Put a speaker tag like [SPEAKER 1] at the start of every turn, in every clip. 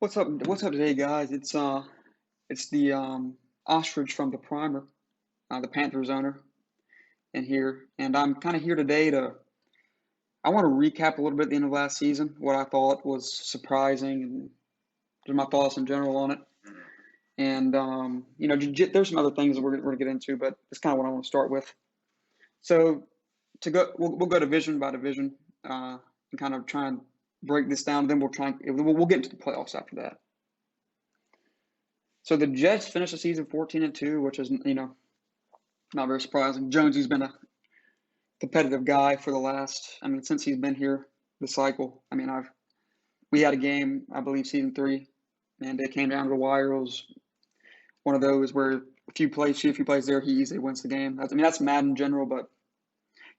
[SPEAKER 1] What's up? What's up today, guys? It's the ostrich from the Primer, the Panthers owner, in here, and I'm kind of here today to. I want to recap a little bit at the end of last season, what I thought was surprising, and just my thoughts in general on it. And there's some other things that we're gonna get into, but that's kind of what I want to start with. So we'll go division by division, and kind of try and break this down. Then we'll get into the playoffs after that. So the Jets finished the season 14-2, which is not very surprising. Jonesy's been a competitive guy for the last, since he's been here, the cycle. We had a game, I believe, season 3, and it came down to the wire. It was one of those where a few plays there, he easily wins the game. That's mad in general, but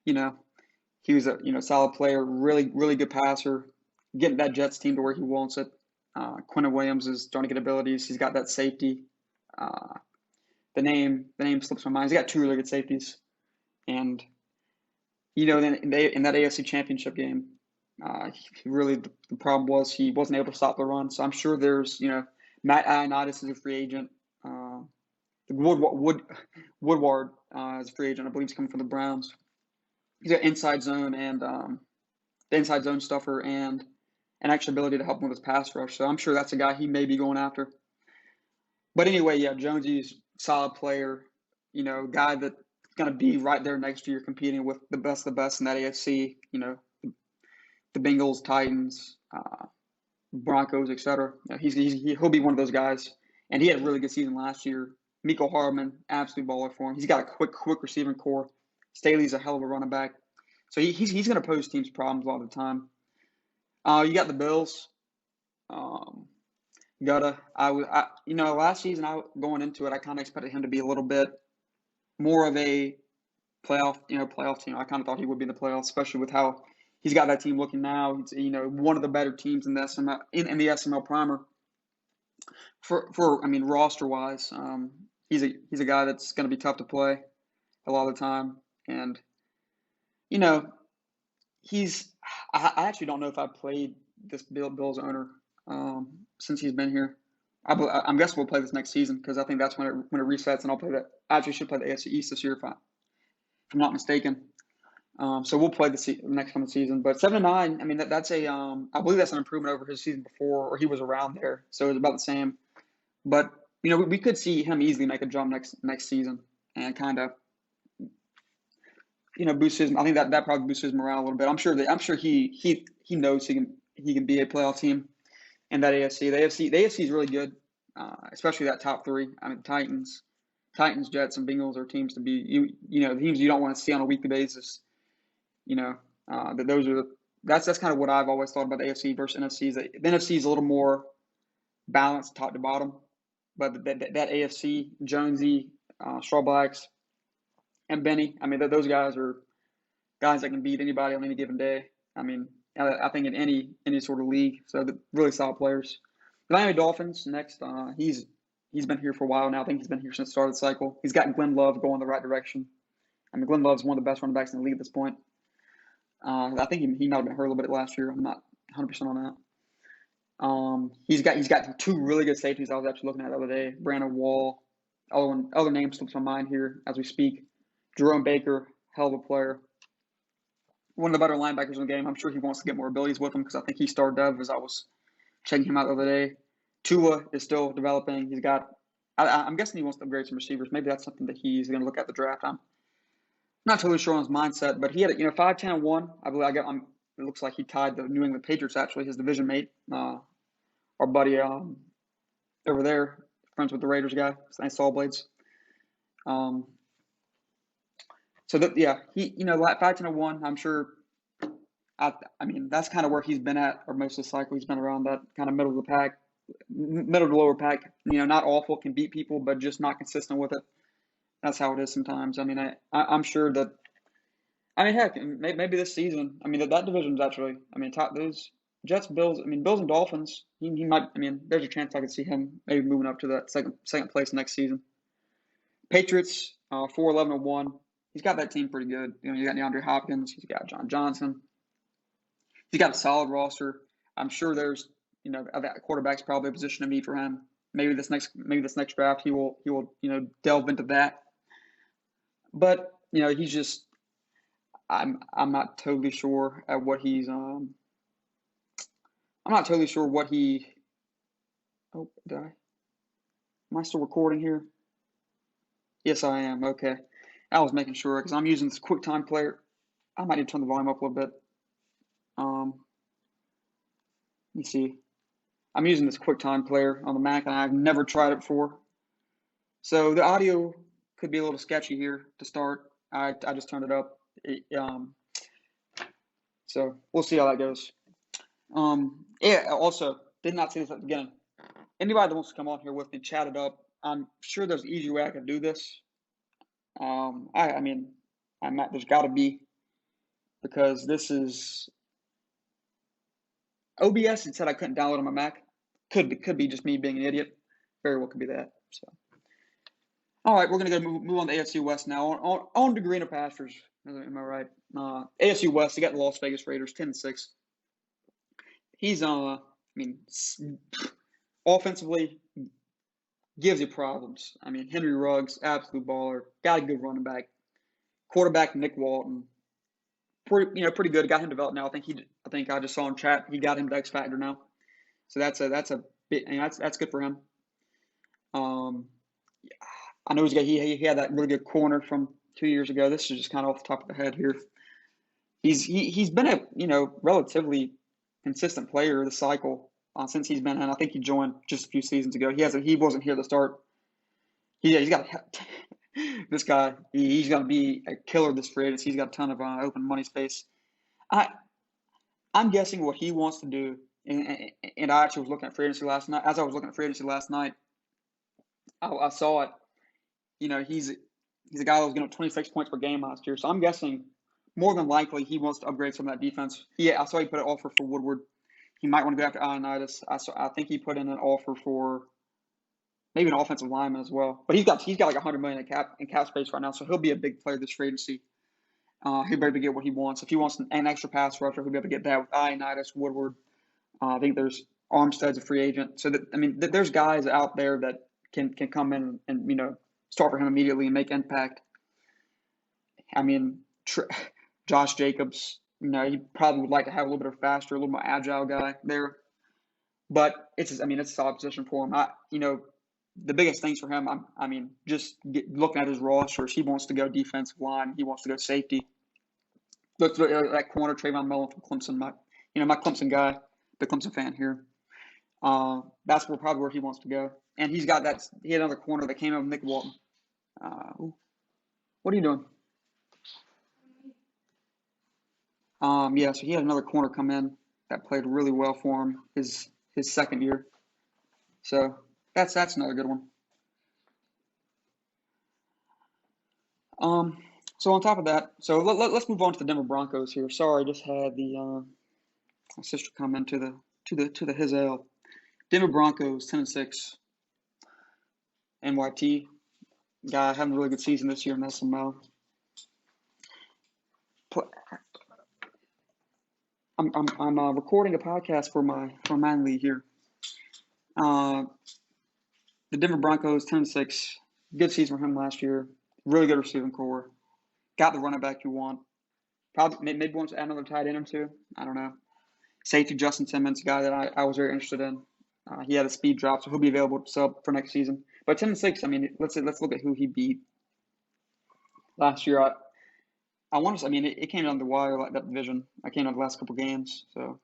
[SPEAKER 1] you know, he was a solid player, really really good passer, getting that Jets team to where he wants it. Quentin Williams is starting to get abilities. He's got that safety. The name slips my mind. He's got 2 really good safeties, and then in that AFC Championship game, the problem was he wasn't able to stop the run. So I'm sure there's Matt Ioannidis is a free agent. Woodward is a free agent. I believe he's coming from the Browns. He's got inside zone and the inside zone stuffer and an extra ability to help him with his pass rush. So I'm sure that's a guy he may be going after. But anyway, yeah, Jonesy's solid player. Guy that's going to be right there next year competing with the best of the best in that AFC. The Bengals, Titans, Broncos, etc. He'll be one of those guys. And he had a really good season last year. Miko Hardman, absolute baller for him. He's got a quick receiving core. Staley's a hell of a running back. So he's going to pose teams problems a lot of the time. You got the Bills. Last season, going into it, I kind of expected him to be a little bit more of a playoff team. I kind of thought he would be in the playoffs, especially with how he's got that team looking now. He's one of the better teams in the SML in the SML Primer. Roster wise, he's a guy that's going to be tough to play a lot of the time, and I actually don't know if I've played this Bills owner since he's been here. I'm guessing we'll play this next season because I think that's when it resets, and I'll play that. I actually should play the AFC East this year if I'm not mistaken. So we'll play the next coming season. But 7-9, that's I believe that's an improvement over his season before, or he was around there, so it was about the same. But we could see him easily make a jump next season and kind of boost his. I think that probably boosts his morale a little bit. I'm sure he knows he can be a playoff team in that AFC. The AFC is really good, especially that top 3. Titans, Jets, and Bengals are teams to be teams you don't want to see on a weekly basis. That's kind of what I've always thought about the AFC versus NFC. The NFC is a little more balanced top to bottom, but that AFC, Jonesy, Straw Blacks, and Benny, those guys are guys that can beat anybody on any given day. I think in any sort of league. So they're really solid players. The Miami Dolphins next. He's been here for a while now. I think he's been here since the start of the cycle. He's got Glenn Love going the right direction. Glenn Love's one of the best running backs in the league at this point. I think he might have been hurt a little bit last year. I'm not 100% on that. He's got 2 really good safeties I was actually looking at the other day. Brandon Wall. Other names slips my mind here as we speak. Jerome Baker, hell of a player. One of the better linebackers in the game. I'm sure he wants to get more abilities with him because I think he started Dev as I was checking him out the other day. Tua is still developing. I'm guessing he wants to upgrade some receivers. Maybe that's something that he's going to look at the draft. I'm not totally sure on his mindset, but he had 5-10-1. I believe it looks like he tied the New England Patriots, actually, his division mate. Our buddy over there, friends with the Raiders guy. Nice Saw Blades. He 5-10-1. I'm sure. That's kind of where he's been at, or most of the cycle. He's been around that kind of middle of the pack, middle to lower pack. Not awful, can beat people, but just not consistent with it. That's how it is sometimes. I'm sure that. Heck, maybe this season. That division's actually. Top those Jets, Bills. Bills and Dolphins. He might. There's a chance I could see him maybe moving up to that second place next season. Patriots, 4-11-1. He's got that team pretty good. You got DeAndre Hopkins. He's got John Johnson. He's got a solid roster. I'm sure there's that quarterback's probably a position of need for him. Maybe this next draft he will delve into that. But he's just I'm not totally sure at what he's I'm not totally sure what he. Oh, am I still recording here? Yes, I am. Okay, I was making sure because I'm using this QuickTime player. I might need to turn the volume up a little bit. Let me see. I'm using this QuickTime player on the Mac, and I've never tried it before. So the audio could be a little sketchy here to start. I just turned it up. So we'll see how that goes. Yeah. Also, did not say this at the beginning. Anybody that wants to come on here with me, chat it up. I'm sure there's an easy way I can do this. I mean, there's got to be, because this is OBS. It said I couldn't download on my Mac. Could be just me being an idiot. Very well could be that. So, all right, we're gonna go move on to AFC West now. On to greener pastures. Am I right? AFC West. They got the Las Vegas Raiders, 10-6. He's offensively gives you problems. I mean, Henry Ruggs, absolute baller. Got a good running back. Quarterback Nick Walton, pretty good. Got him developed now. I think I just saw in chat he got him to X Factor now. So that's a bit. That's good for him. I know he had that really good corner from 2 years ago. This is just kind of off the top of the head here. He's been a relatively consistent player of the cycle since he's been in. I think he joined just a few seasons ago. He wasn't here to start. He's got this guy. He's going to be a killer this free agency. He's got a ton of open money space. I'm guessing what he wants to do, and I actually was looking at free agency last night. As I was looking at free agency last night, I saw it. He's a guy that was getting 26 points per game last year. So I'm guessing more than likely he wants to upgrade some of that defense. I saw he put an offer for Woodward. He might want to go after Ioannidis. I think he put in an offer for maybe an offensive lineman as well. But he's got like $100 million in cap space right now, so he'll be a big player this free agency. He'll be able to get what he wants. If he wants an extra pass rusher, he'll be able to get that with Ioannidis, Woodward. I think there's Armstead's a free agent. So there's guys out there that can come in and start for him immediately and make impact. I mean, Josh Jacobs, he probably would like to have a little bit of faster, a little more agile guy there. But it's a solid position for him. The biggest things for him, looking at his rosters, he wants to go defensive line. He wants to go safety. Look at that corner, Trayvon Mullen from Clemson. My Clemson guy, the Clemson fan here. That's probably where he wants to go. And he had another corner that came up with Nick Walton. What are you doing? So he had another corner come in that played really well for him his second year. So that's another good one. So on top of that, so let's move on to the Denver Broncos here. Sorry, I just had my sister come into the his ale. Denver Broncos 10-6. NYT guy having a really good season this year in SML. I'm recording a podcast for my league here. The Denver Broncos 10-6. Good season for him last year. Really good receiving core. Got the running back you want. Probably maybe wants to add another tight end or two. I don't know. Safety Justin Simmons, a guy that I was very interested in. He had a speed drop, so he'll be available to sub for next season. But 10-6. Let's look at who he beat last year. It came down the wire, like that division. I came down the last couple games. So,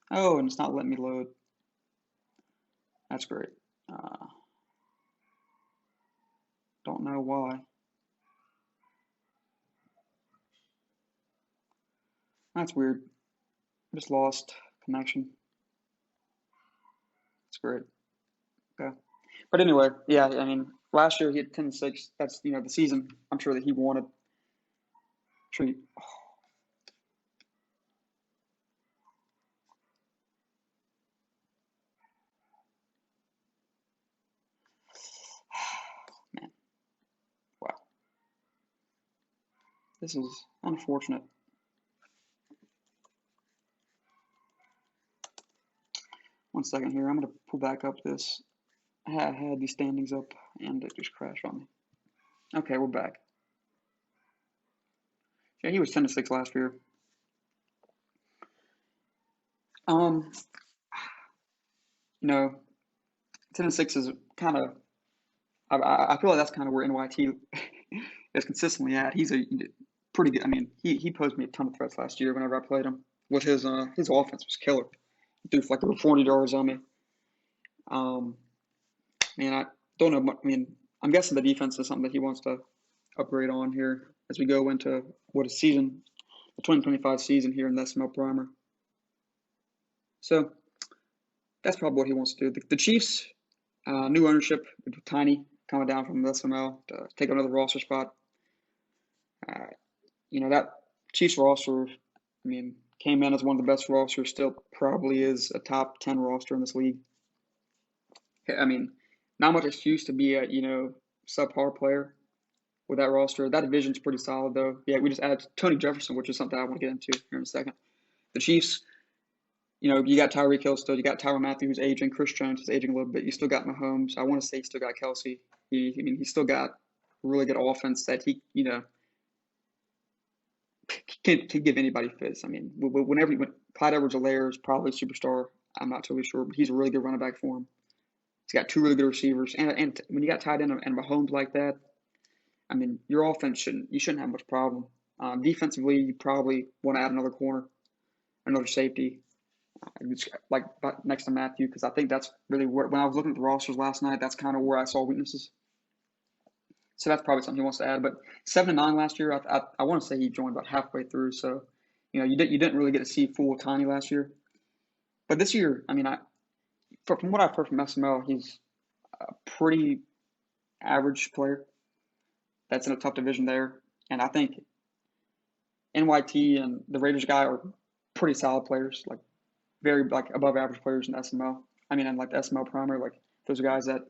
[SPEAKER 1] and it's not letting me load. That's great. Don't know why. That's weird. Just lost connection. That's great. Okay. But anyway, last year he had 10-6. That's the season I'm sure that he wanted. Man. Wow. This is unfortunate. 1 second here. I'm going to pull back up this. I had these standings up and it just crashed on me. Okay, we're back. Yeah, he was 10-6 last year. You know, 10-6 is kind of. I feel like that's kind of where NYT is consistently at. He's a pretty good. I mean, he posed me a ton of threats last year whenever I played him. With his offense was killer. He threw for like over 400 yards on me. Man, I don't know. I mean, I'm guessing the defense is something that he wants to upgrade on here as we go into what is season, the 2025 season here in the SML Primer. So that's probably what he wants to do. The Chiefs, new ownership, Tiny coming down from the SML to take another roster spot. That Chiefs roster, I mean, came in as one of the best rosters, still probably is a top 10 roster in this league. I mean, not much excuse to be a, subpar player with that roster. That division's pretty solid, though. Yeah, we just added Tony Jefferson, which is something I want to get into here in a second. The Chiefs, you got Tyreek Hill still. You got Tyrann Mathieu, who's aging. Chris Jones is aging a little bit. You still got Mahomes. I want to say you still got Kelsey. He still got really good offense that he, can give anybody fits. I mean, when Clyde Edwards-Helaire is probably a superstar, I'm not totally sure, but he's a really good running back for him. He's got two really good receivers, and when you got tight end and Mahomes like that, I mean, your offense shouldn't have much problem. Defensively, you probably want to add another corner, another safety, like next to Matthew, because I think that's really when I was looking at the rosters last night, that's kind of where I saw weaknesses. So that's probably something he wants to add. But 7-9 last year, I want to say he joined about halfway through. So, you didn't really get to see full Tiny last year. But this year, I mean, from what I've heard from SML, he's a pretty average player. That's in a tough division there, and I think NYT and the Raiders guy are pretty solid players, like very above average players in SML. I mean, in like the SML Primer, like those are guys that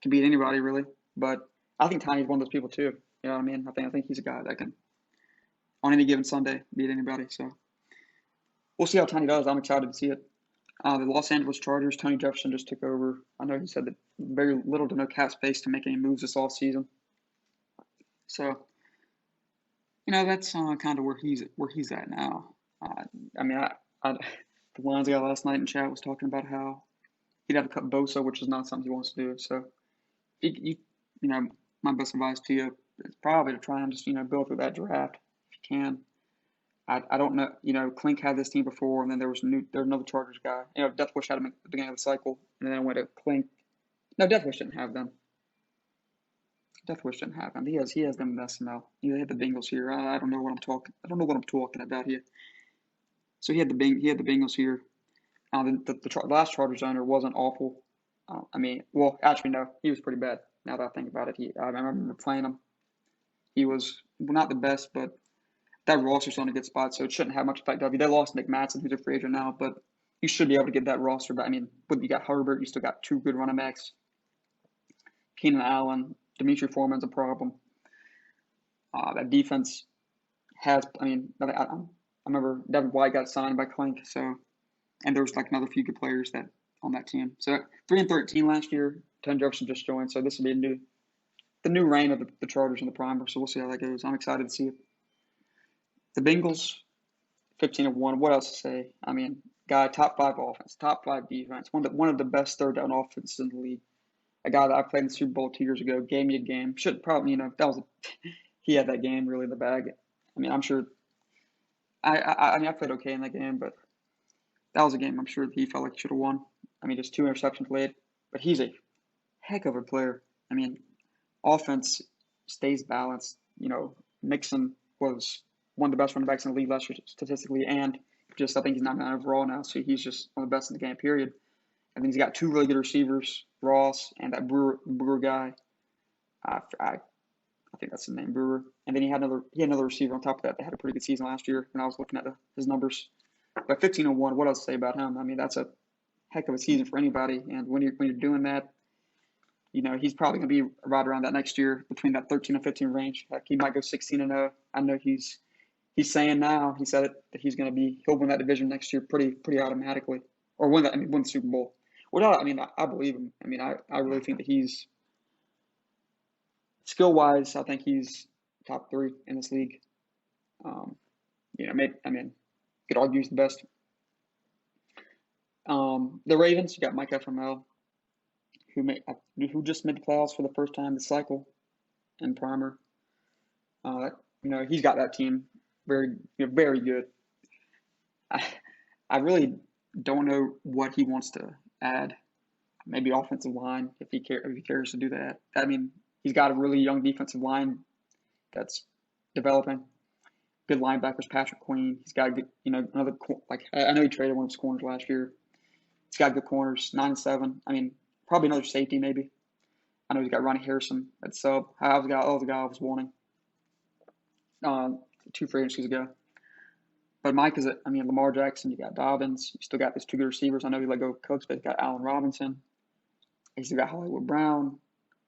[SPEAKER 1] can beat anybody really. But I think Tiny's one of those people too. You know what I mean? I think he's a guy that can, on any given Sunday, beat anybody. So we'll see how Tiny does. I'm excited to see it. The Los Angeles Chargers, Tony Jefferson just took over. I know he said that very little to no cap space to make any moves this offseason. So, that's kind of where he's at now. I mean, the Lions guy last night in chat was talking about how he'd have to cut Bosa, which is not something he wants to do. So, my best advice to you is probably to try and just go through that draft if you can. I don't know. Klink had this team before, and then there was another Chargers guy. Death Wish had him at the beginning of the cycle, and then I went to Klink. No, Death Wish didn't have them. Death Wish didn't have them. He has them in the SML. He had the Bengals here. I don't know what I'm talking. I don't know what I'm talking about here. So he had the Bengals here. The last Chargers owner wasn't awful. Actually no, he was pretty bad. Now that I think about it, I remember playing him. He was not the best, but that roster's on a good spot, so it shouldn't have much effect on you. They lost Nick Matson, who's a free agent now, but you should be able to get that roster. But I mean, you got Herbert, you still got two good running backs. Keenan Allen, Dimitri Foreman's a problem. That defense has. I mean, I remember Devin White got signed by Klink, so and there was like another few good players that on that team. So 3-13 last year. Tony Jefferson just joined, so this will be the new reign of the Chargers in the Primer. So we'll see how that goes. I'm excited to see it. The Bengals, 15-1. What else to say? I mean, top 5 offense, top 5 defense. One of the best third down offenses in the league. A guy that I played in the Super Bowl 2 years ago gave me a game. Should probably, he had that game really in the bag. I mean, I'm sure. I played okay in that game, but that was a game I'm sure that he felt like he should have won. I mean, just 2 interceptions late, but he's a heck of a player. I mean, offense stays balanced. Mixon was one of the best running backs in the league last year statistically, and I think he's 99 overall now, so he's just one of the best in the game, period. I think he's got 2 really good receivers, Ross and that Brewer guy. I think that's the name, Brewer. And then he had another receiver on top of that. They had a pretty good season last year when I was looking at his numbers. But 15-1, what else to say about him? I mean, that's a heck of a season for anybody. And when you're doing that, he's probably going to be right around that next year between that 13 and 15 range. Like he might go 16-0. I know he's saying now, he said it, that he'll win that division next year pretty automatically, or win the Super Bowl. Well, I mean, I believe him. I mean, I really think that he's skill wise. I think he's top 3 in this league. Um, maybe, I mean, could argue he's the best. The Ravens, you got Mike SML, who just made the playoffs for the first time this cycle, and Primer. He's got that team very good. I really don't know what he wants to add. Maybe offensive line if he cares to do that. I mean, he's got a really young defensive line that's developing. Good linebackers, Patrick Queen. He's got good, another I know he traded one of his corners last year. He's got good corners, 9-7. I mean, probably another safety maybe. I know he's got Ronnie Harrison at sub. I was the guy I was wanting 2 free agencies ago. But Mike is, Lamar Jackson. You got Dobbins. You still got these 2 good receivers. I know he let go of Cooks, but he's got Allen Robinson. He's still got Hollywood Brown.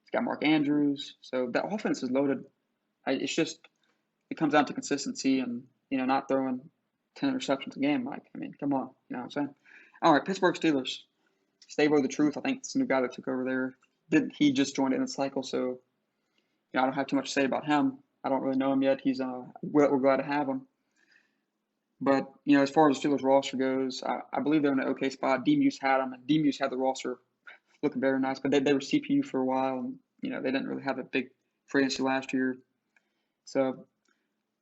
[SPEAKER 1] He's got Mark Andrews. So that offense is loaded. It's just it comes down to consistency and not throwing 10 interceptions a game. Mike, I mean, come on. You know what I'm saying? All right, Pittsburgh Steelers. Stavo the Truth. I think it's the new guy that took over there. He just joined in the cycle, so I don't have too much to say about him. I don't really know him yet. He's we're glad to have him. But as far as the Steelers roster goes, I believe they're in an okay spot. D-Muse had them, and D-Muse had the roster looking very nice. But they were CPU for a while, and they didn't really have a big free agency last year. So,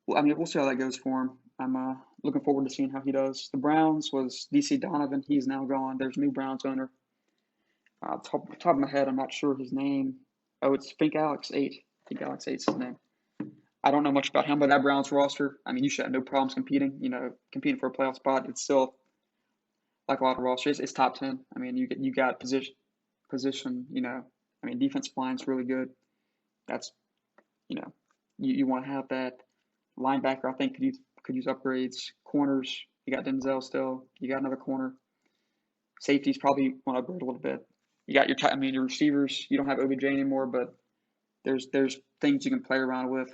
[SPEAKER 1] we'll see how that goes for him. I'm looking forward to seeing how he does. The Browns was DC Donovan. He's now gone. There's a new Browns owner. Top of my head, I'm not sure his name. Oh, it's Fink Alex 8. Fink Alex 8 is his name. I don't know much about him, but that Browns roster, you should have no problems competing. Competing for a playoff spot. It's still like a lot of rosters. It's top 10. You got position. Defensive line's really good. That's you want to have that. Linebacker, I think could use upgrades. Corners, you got Denzel still. You got another corner. Safeties probably want to upgrade a little bit. You got your receivers. You don't have OBJ anymore, but there's things you can play around with.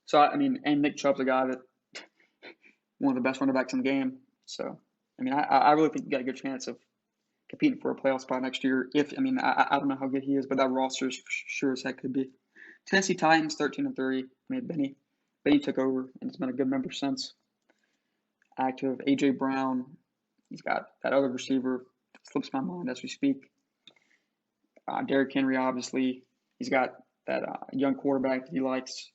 [SPEAKER 1] So and Nick Chubb's a guy that one of the best running backs in the game. So I really think you got a good chance of competing for a playoff spot next year. I don't know how good he is, but that roster is sure as heck could be. Tennessee Titans 13-3. Benny took over and has been a good member since. Active AJ Brown. He's got that other receiver that slips my mind as we speak. Derrick Henry, obviously. He's got that young quarterback that he likes.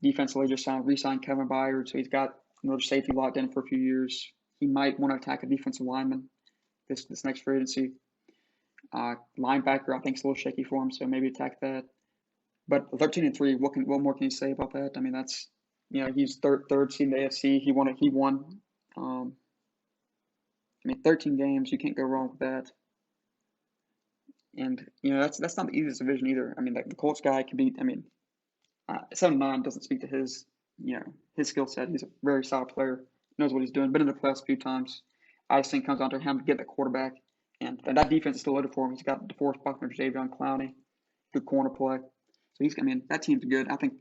[SPEAKER 1] Defensively, just re-signed Kevin Byard, so he's got another safety locked in for a few years. He might want to attack a defensive lineman this next free agency. Linebacker, I think, is a little shaky for him, so maybe attack that. But 13-3, what more can you say about that? That's he's third seed in the AFC. He won. 13 games, you can't go wrong with that. And that's not the easiest division either. The Colts guy could be. 7-9 doesn't speak to his skill set. He's a very solid player, knows what he's doing. Been in the playoffs a few times. I just think it comes down to him to get the quarterback, and that defense is still loaded for him. He's got DeForest Buckner, Jadeveon Clowney, good corner play. So that team's good. I think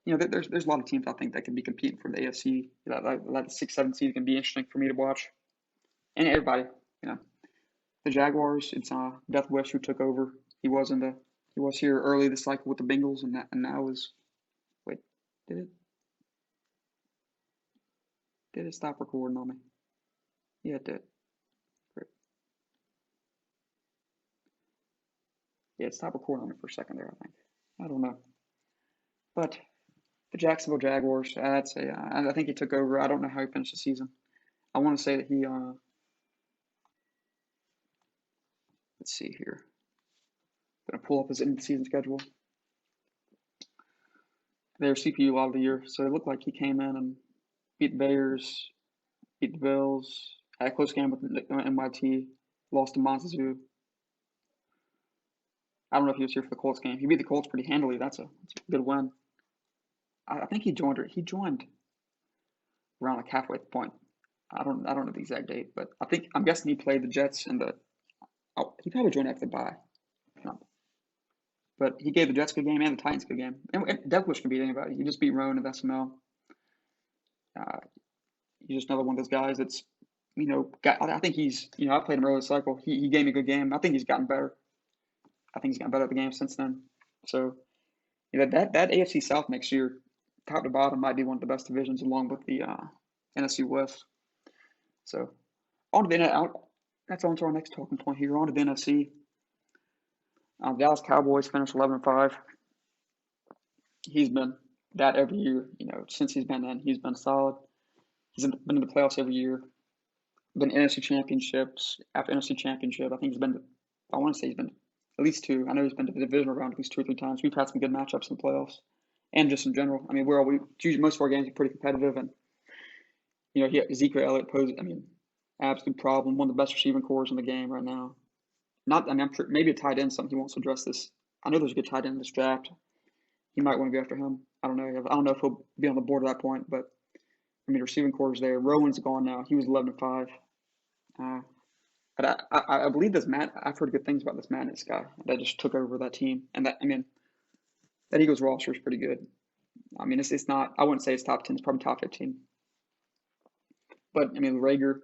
[SPEAKER 1] there's a lot of teams I think that could be competing for the AFC. That 6-7 seed can be interesting for me to watch, and everybody. The Jaguars. It's Death Wish who took over. He was here early this cycle with the Bengals, and now is. Wait, did it stop recording on me? Yeah, it did. Great. Yeah, it stopped recording on me for a second there. I don't know, but the Jacksonville Jaguars. I think he took over. I don't know how he finished the season. I want to say that he. Let's see here. Gonna pull up his end of the season schedule. They were CPU a lot of the year, so it looked like he came in and beat the Bears, beat the Bills, had a close game with NYT, lost to Montezu. I don't know if he was here for the Colts game. He beat the Colts pretty handily. That's a good win. I think he joined around like halfway point. I don't know the exact date, but I'm guessing he played the Jets and he probably joined after the bye. But he gave the Jets a good game and the Titans a good game. And Devlish can beat anybody. He just beat Rowan of SML. He's just another one of those guys that's I think he's, I played him early cycle. He gave me a good game. I think he's gotten better. I think he's gotten better at the game since then. So, that AFC South next year, top to bottom, might be one of the best divisions along with the NFC West. So, on to the that's on to our next talking point here. On to the NFC. Dallas Cowboys finished 11-5. He's been that every year, since he's been in. He's been solid. He's been in the playoffs every year. Been NFC championships after NFC championship. I want to say he's been at least two. I know he's been to the divisional round at least 2 or 3 times. We've had some good matchups in the playoffs, and just in general. I mean, most of our games are pretty competitive, and Ezekiel Elliott poses, absolute problem. One of the best receiving cores in the game right now. I'm sure maybe a tight end. Something he wants to address this. I know there's a good tight end in this draft. He might want to go after him. I don't know if he'll be on the board at that point, but receiving core is there. Rowan's gone now. He was 11-5. But I believe this Matt. I've heard good things about this Madness guy that just took over that team, and that Eagles roster is pretty good. It's not. I wouldn't say it's top 10. It's probably top 15. But Rager,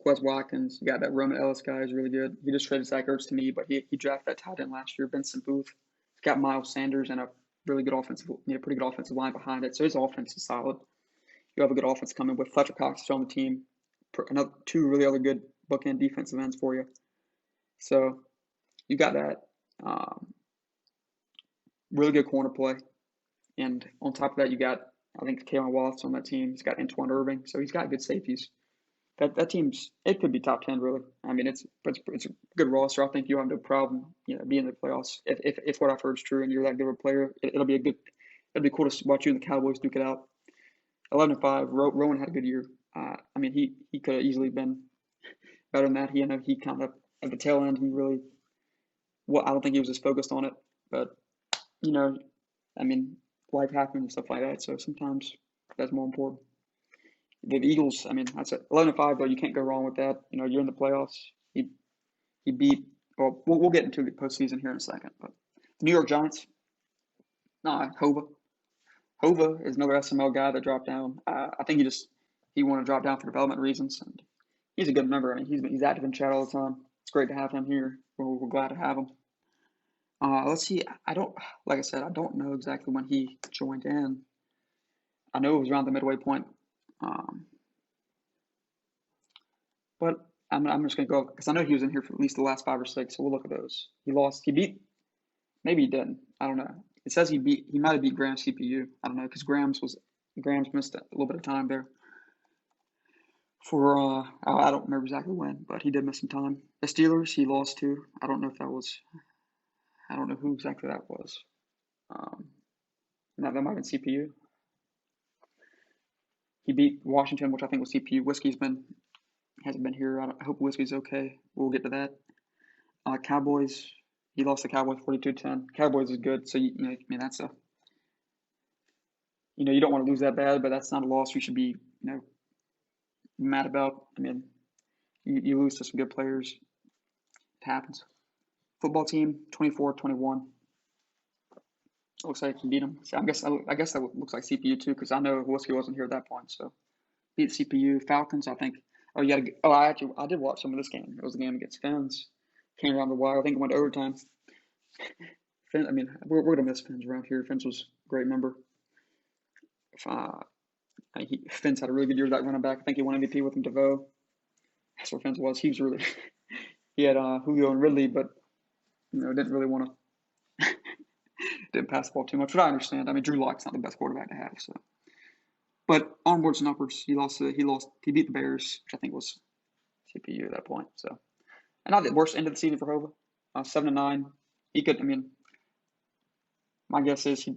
[SPEAKER 1] Quez Watkins, you got that Roman Ellis guy is really good. He just traded Zach Ertz to me, but he drafted that tight end last year. Benson Booth. He's got Miles Sanders and a really good pretty good offensive line behind it. So his offense is solid. You have a good offense coming with Fletcher Cox on the team. Another 2 really other good bookend defensive ends for you. So you got that. Really good corner play. And on top of that, you got, I think, Kalen Wallace on that team. He's got Antoine Irving. So he's got good safeties. That team's, it could be top 10, really. It's a good roster. I think you'll have no problem, being in the playoffs. If what I've heard is true and you're that good of a player, it'll be cool to watch you and the Cowboys duke it out. 11-5. Rowan had a good year. He could have easily been better than that. He kind of at the tail end. I don't think he was as focused on it, but life happens and stuff like that. So sometimes that's more important. The Eagles. That's 11-5 though. You can't go wrong with that. You're in the playoffs. He beat. Well, we'll get into the postseason here in a second. But the New York Giants. Hova. Hova is another SML guy that dropped down. I think he wanted to drop down for development reasons, and he's a good member. He's active in chat all the time. It's great to have him here. We're glad to have him. Let's see. Like I said, I don't know exactly when he joined in. I know it was around the midway point. But I'm just gonna go because I know he was in here for at least the last 5 or 6. So we'll look at those. He lost. He beat. Maybe he didn't. I don't know. It says he might have beat Graham's CPU. I don't know because Graham's missed a little bit of time there. For I don't remember exactly when, but he did miss some time. The Steelers he lost to. I don't know who exactly that was. That might have been CPU. He beat Washington, which I think was CPU. Whiskey's hasn't been here. I hope Whiskey's okay. We'll get to that. Cowboys. He lost to Cowboys 42-10. Cowboys is good, so that's you don't want to lose that bad, but that's not a loss you should be mad about. You lose to some good players. It happens. Football team 24-21. Looks like he beat him. So I guess that looks like CPU too, because I know Whiskey wasn't here at that point. So beat CPU. Falcons. I think. I did watch some of this game. It was the game against Fins. Came around the wire. I think it went to overtime. Finn, we're gonna miss Fins around here. Fins was a great member. Fins had a really good year as that running back. I think he won MVP with him. DeVoe. That's where Fins was. He was really. He had Julio and Ridley, but didn't really want to. Didn't pass the ball too much, but I understand. Drew Lock's not the best quarterback to have. So, but onwards and upwards, he beat the Bears, which I think was CPU at that point. So, and not the worst end of the season for Hova. 7-9. He could. My guess is he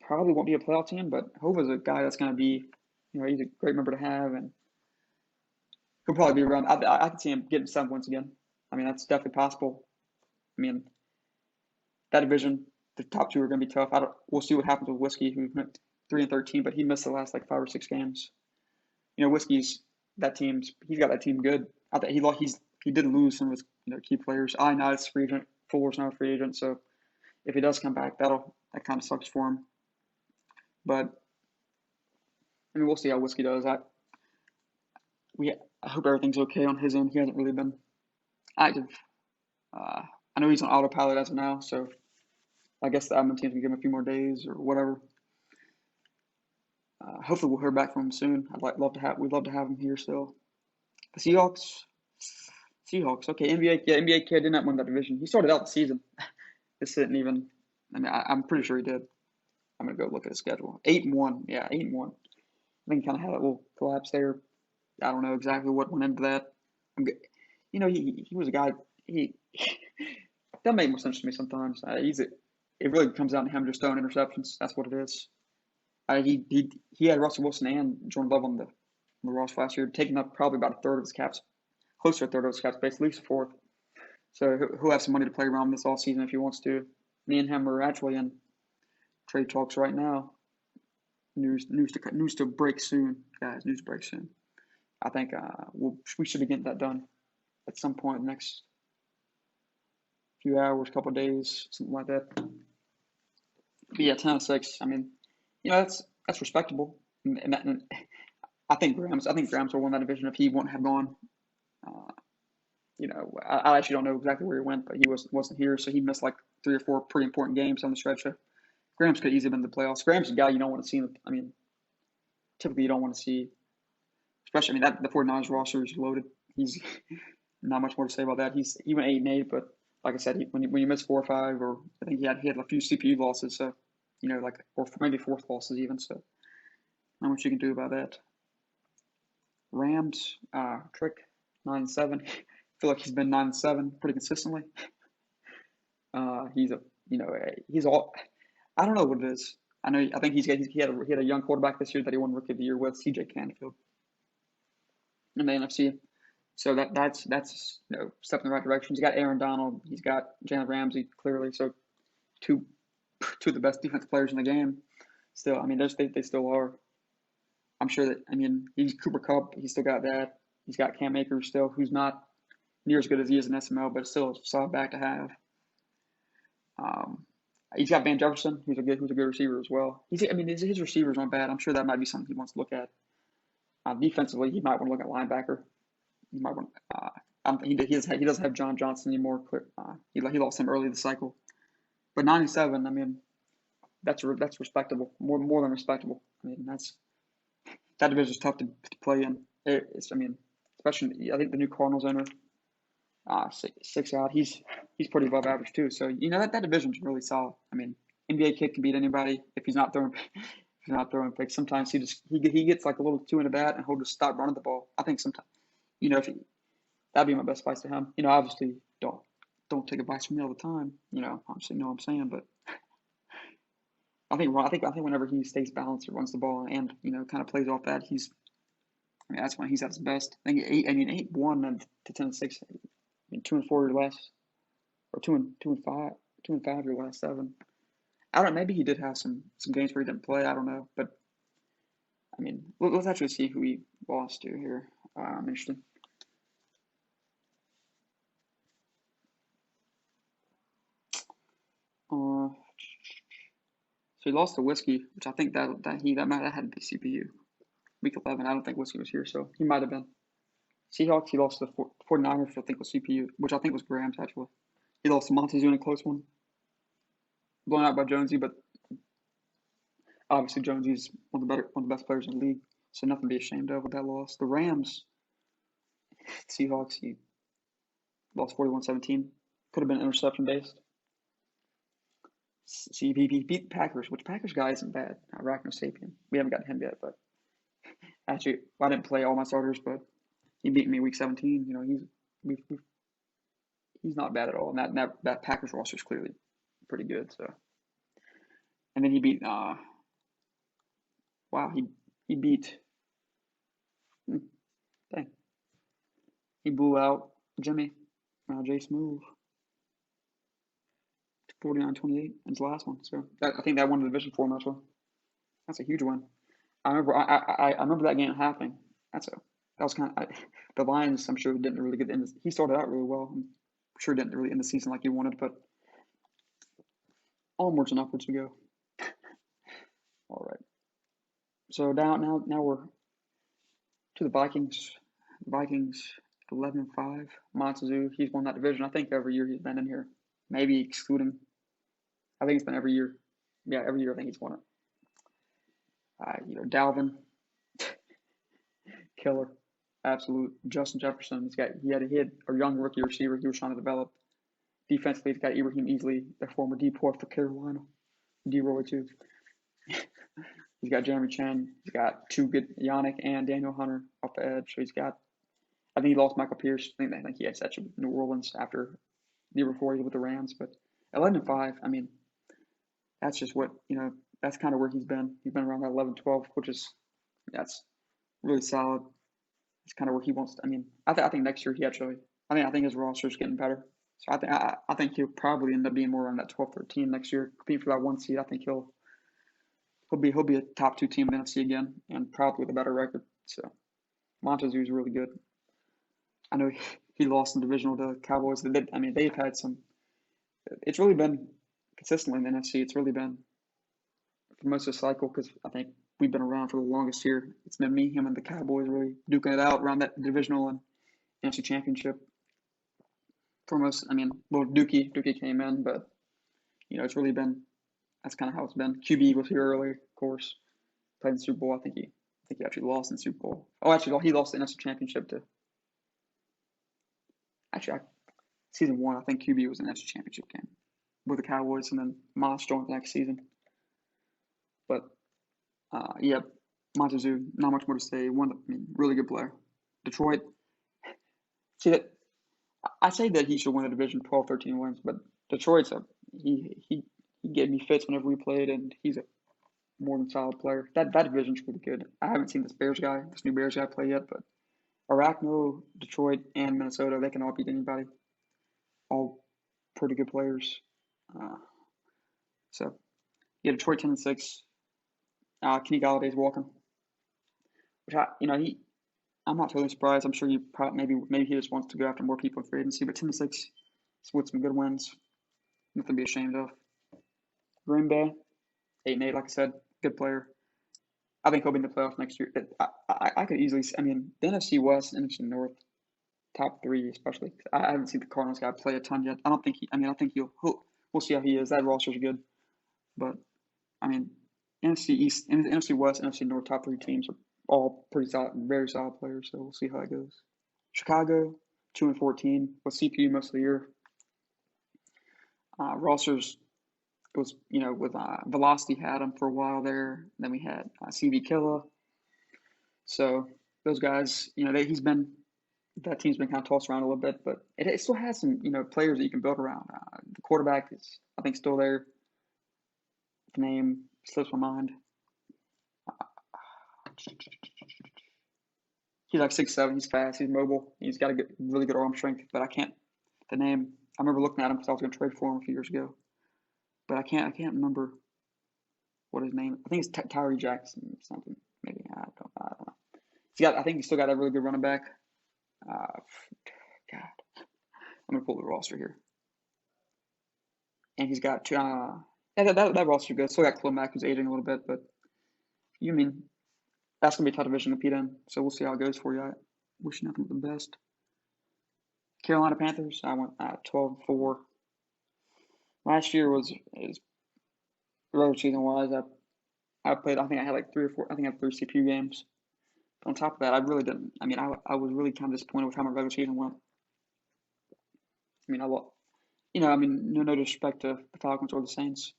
[SPEAKER 1] probably won't be a playoff team, but Hova's a guy that's going to be, he's a great member to have, and he'll probably be around. I can see him getting 7 wins again. That's definitely possible. That division, the top 2 are going to be tough. We'll see what happens with Whiskey, who went 3-13, but he missed the last 5 or 6 games. Whiskey's he's got that team good. He did lose some of his key players. Now it's free agent. Fuller's not a free agent, so if he does come back, that kind of sucks for him. But we'll see how Whiskey does. I hope everything's okay on his end. He hasn't really been active. I know he's on autopilot as of now, so I guess the admin team can give him a few more days or whatever. Hopefully, we'll hear back from him soon. We'd love to have him here still. The Seahawks. Okay, NBA kid did not win that division. He started out the season. This didn't even. I mean, I'm pretty sure he did. I'm gonna go look at his schedule. 8-1. Yeah, 8-1. I think he kind of had a little collapse there. I don't know exactly what went into that. He was a guy. He that made more sense to me sometimes. It really comes down to him just throwing interceptions. That's what it is. He had Russell Wilson and Jordan Love on the roster last year, taking up probably about a third of his caps, close to a third of his cap space, at least a fourth. So he'll have some money to play around this all season if he wants to. Me and him are actually in trade talks right now. News to break soon, guys. News break soon. I think we should be getting that done at some point in the next few hours, couple of days, something like that. But yeah, 10-6. I mean, that's respectable. And I think Grams will win that division if he wouldn't have gone. I actually don't know exactly where he went, but he wasn't here, so he missed like 3 or 4 pretty important games on the stretch. Grams could easily have been in the playoffs. Grams is a guy you don't want to see. I mean, typically you don't want to see, especially. I mean, the 49ers roster is loaded. He's not much more to say about that. He went 8-8, but like I said, when you miss 4 or 5, or I think he had a few CPU losses, so or maybe fourth losses even. So not much you can do about that. Rams, Trick 9-7. I feel like he's been 9-7 pretty consistently. He's all. I don't know what it is. I think he had a young quarterback this year that he won Rookie of the Year with, C.J. Canfield, in the NFC. So that's step in the right direction. He's got Aaron Donald. He's got Jalen Ramsey clearly. So two of the best defensive players in the game. Still, I mean, they still are. I'm sure that he's Cooper Kupp. He's still got that. He's got Cam Akers still, who's not near as good as he is in SML, but still a solid back to have. He's got Van Jefferson, who's a good receiver as well. His receivers aren't bad. I'm sure that might be something he wants to look at. Defensively, he might want to look at linebacker. He might want. He doesn't have John Johnson anymore. He lost him early in the cycle. But 97, I mean, that's respectable. More than respectable. I mean, that division is tough to play in. Especially I think the new Cardinals owner, 6 out. He's pretty above average too. So that division's really solid. I mean, NBA kid can beat anybody if he's not throwing picks. Sometimes he gets like a little too into that and he'll just stop running the ball. I think sometimes that'd be my best advice to him. Obviously don't take advice from me all the time. Obviously know what I'm saying, but I think whenever he stays balanced and runs the ball and kind of plays off that, that's when he's at his best. I think 8-1 to 10-6. 2-4 your last, or 2-5 your last 7. I don't know. Maybe he did have some games where he didn't play. I don't know, but I mean, let's actually see who he lost to here. I'm interested. So he lost to Whiskey, which I think that had to be CPU. Week 11. I don't think Whiskey was here, so he might have been. Seahawks, he lost to the 49ers, which I think was CPU, which I think was Grams, actually. He lost to Montezuma in a close one. Blown out by Jonesy, but obviously Jonesy's one of the best players in the league, so nothing to be ashamed of with that loss. The Rams, Seahawks, he lost 41-17. Could have been interception based. He beat the Packers, which Packers guy isn't bad. Arachno Sapien. We haven't gotten him yet, but actually, I didn't play all my starters, but he beat me week 17. He's not bad at all. And that Packers roster is clearly pretty good. So, and then he beat. He beat. Dang. He blew out Jimmy. Jay Smooth. 49-28 in his last one. So I think that won the division for him. That's a huge win. I remember that game happening. That was kind of the Lions. I'm sure didn't really get in. He started out really well. I'm sure didn't really end the season like he wanted, but onwards and upwards we go. All right. So now we're to the Vikings. Vikings 11-5. Montezuma, he's won that division. I think every year he's been in here, maybe excluding. I think it's been every year. Yeah, every year I think he's won it. Dalvin, killer, absolute. Justin Jefferson, he had a young rookie receiver he was trying to develop. Defensively, he's got Ibrahim Easley, the former D-port for Carolina. D-Roy too. He's got Jeremy Chin. He's got two good Yannick and Daniel Hunter off the edge. So I think he lost Michael Pierce. I think he had such a New Orleans after the year before he was with the Rams. But 11-5, I mean, that's just what, that's kind of where he's been. He's been around that 11-12, that's really solid. It's kind of where he wants to, I think next year I think his roster is getting better. So I think he'll probably end up being more around that 12-13 next year, competing for that one seed. I think he'll be a top 2 team in the NFC again, and probably with a better record. So Montezuma is really good. I know he lost in the divisional to the Cowboys. They've had some. It's really been consistently in the NFC. It's really been for most of the cycle because I think we've been around for the longest here. It's been me, him, and the Cowboys really duking it out around that divisional and NFC Championship. For most, Dookie came in, but it's really been. That's kind of how it's been. QB was here earlier, of course. Played in the Super Bowl. I think he actually lost in the Super Bowl. Oh, actually, he lost the NFC Championship to. Actually, season 1, I think QB was in the NFC Championship game with the Cowboys, and then Moss joined the next season. But Montezuma, not much more to say. Really good player. Detroit. See that. I say that he should win the division 12-13 wins, but Detroit's he gave me fits whenever we played, and he's a more than solid player. That division's really good. I haven't seen this new Bears guy play yet, but Arachno, Detroit, and Minnesota, they can all beat anybody. All pretty good players. Detroit 10-6. Kenny Galladay's walking, which I'm not totally surprised. I'm sure you probably maybe he just wants to go after more people in free agency, but 10-6 is with some good wins. Nothing to be ashamed of. Green Bay, 8-8, like I said, good player. I think he'll be in the playoffs next year. I could easily. The NFC West, NFC North, top 3 especially. I haven't seen the Cardinals guy play a ton yet. I don't think I think we'll see how he is. That roster's good, but NFC East, NFC West, NFC North, top 3 teams are all pretty solid, very solid players. So we'll see how it goes. Chicago, 2-14 with CPU most of the year. Rosters. It was, with Velocity had him for a while there. Then we had CV Killa. So those guys, that team's been kind of tossed around a little bit, but it still has some, players that you can build around. The quarterback is, I think, still there. The name slips my mind. He's like 6'7". He's fast. He's mobile. He's got really good arm strength, but I can't. The name. I remember looking at him because I was going to trade for him a few years ago. But I can't remember what his name. I think it's Tyree Jackson or something. Maybe I don't know. I think he's still got a really good running back. God, I'm gonna pull the roster here. And he's got two. That roster good. Still got Clomac who's aging a little bit, but that's gonna be a tough division to compete in. So we'll see how it goes for you. I wish you nothing but the best. Carolina Panthers. I went 12-4. Last year was regular season wise. I played. I think I had like 3 or 4. I think I had 3 CPU games. But on top of that, I really didn't. I was really kind of disappointed with how my regular season went. No disrespect to the Falcons or the Saints.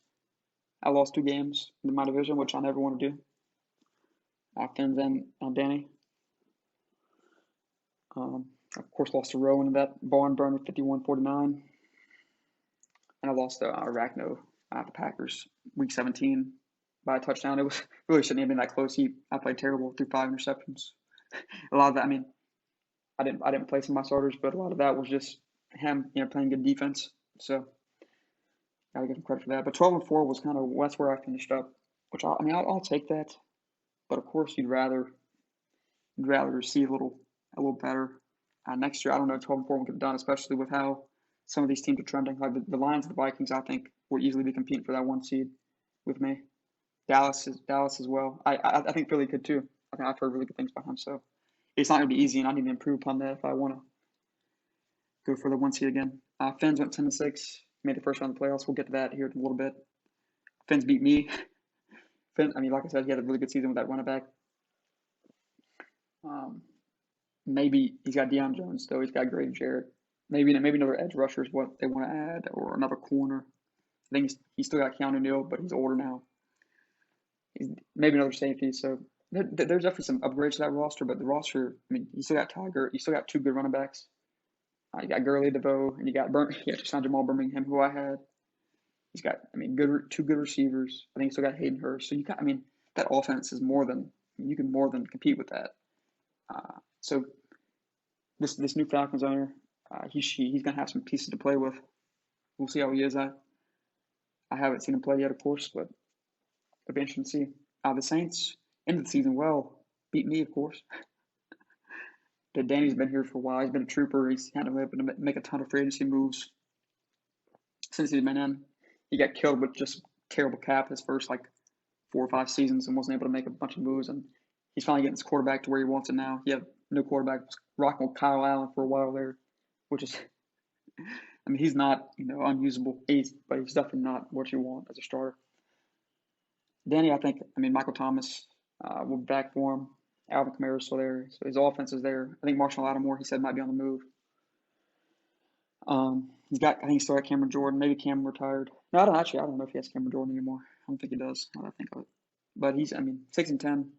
[SPEAKER 1] I lost 2 games in my division, which I never want to do. Fins and Danny. Of course, lost to Rowan in that barn burn with 51-49. And I lost to Arachno, the Packers, week 17 by a touchdown. It was really shouldn't have been that close. I played terrible, threw 5 interceptions. A lot of that, I didn't play some of my starters, but a lot of that was just him, playing good defense. So gotta give him credit for that. But 12-4 was that's where I finished up, which I'll take that. But of course, you'd rather see a little better next year. I don't know, 12-4 won't get done, especially with how some of these teams are trending. Like the Lions and the Vikings, I think, will easily be competing for that 1 seed with me. Dallas as well. I think Philly could too. I think I've heard really good things about him. So It's not going to be easy, and I need to improve upon that if I want to go for the 1 seed again. Fins went 10-6, made the first round of the playoffs. We'll get to that here in a little bit. Fins beat me. Fins, I mean, like I said, he had a really good season with that running back. Maybe he's got Deion Jones still. He's got Grady Jarrett. Maybe another edge rusher is what they want to add, or another corner. I think he's still got Keanu Neal, but he's older now. Maybe another safety. So there's definitely some upgrades to that roster, but the roster, I mean, you still got Tiger. You still got two good running backs. You got Gurley DeVoe, and you got Jamal Birmingham, who I had. He's got, I mean, two good receivers. I think he's still got Hayden Hurst. So I mean, that offense is you can more than compete with that. So this new Falcons owner, he's gonna have some pieces to play with. We'll see how he is. I haven't seen him play yet, of course, but it'll be interesting to see. The Saints ended the season well, beat me, of course. Danny's been here for a while. He's been a trooper. He's kind of able to make a ton of free agency moves since he's been in. He got killed with just terrible cap his first 4 or 5 seasons and wasn't able to make a bunch of moves. And he's finally getting his quarterback to where he wants it now. He had no quarterback, rocking with Kyle Allen for a while there, which is, I mean, he's not unusable, but he's definitely not what you want as a starter. Danny, Michael Thomas will be back for him. Alvin Kamara's still there, so his offense is there. I think Marshall Lattimore, he said, might be on the move. I think he's still got Cameron Jordan. Maybe Cameron retired. No, I don't know if he has Cameron Jordan anymore. I don't think he does. Now that I think of it. But he's, 6-10.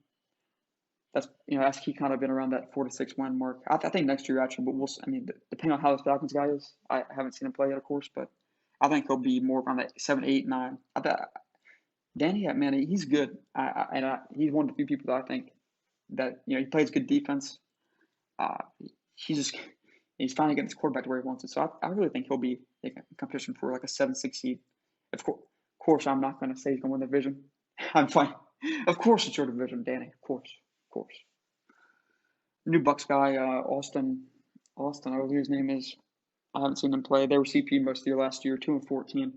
[SPEAKER 1] That's he kind of been around that 4 to 6 win mark. I think next year actually, but depending on how this Falcons guy is, I haven't seen him play yet, of course, but I think he'll be more around that 7, 8, 9. Danny, man, he's good. He's one of the few people that I think that he plays good defense. He's finally getting his quarterback to where he wants it. So I really think he'll be in competition for a 7-6 seed. Of course, I'm not going to say he's going to win the division. I'm fine. Of course, it's your division, Danny. Of course. New Bucks guy, Austin, I don't know who his name is. I haven't seen him play. They were CP most of the year last year, 2-14.